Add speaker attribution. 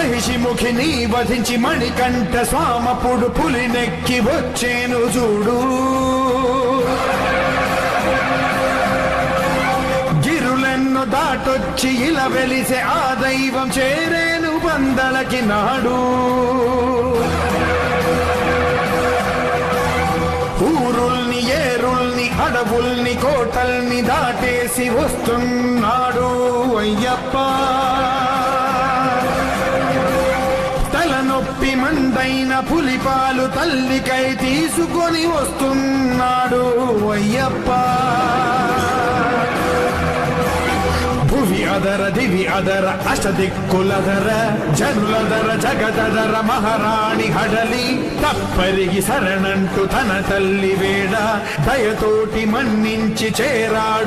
Speaker 1: మహిషిముఖిని వధించి మణికంఠ స్వామపుడు పులినెక్కి వచ్చేను చూడు. గిరులెన్ను దాటొచ్చి ఇలా వెలిసే ఆ దైవం చేరేను పందలకి నాడు. ఊరుల్ని ఏరుల్ని అడవుల్ని కోటల్ని దాటేసి వస్తున్నాడు అయ్యప్ప. తలనొప్పి మందైన పులిపాలు తల్లికై తీసుకొని వస్తున్నాడు అయ్యప్ప. భువి అదర దివి అదర అష్టదిక్కులదర జనులదర జగదదర మహారాణి హడలి తప్పరిగి శరణంటూ తన తల్లి వేడ దయతోటి మన్నించి చేరాడు.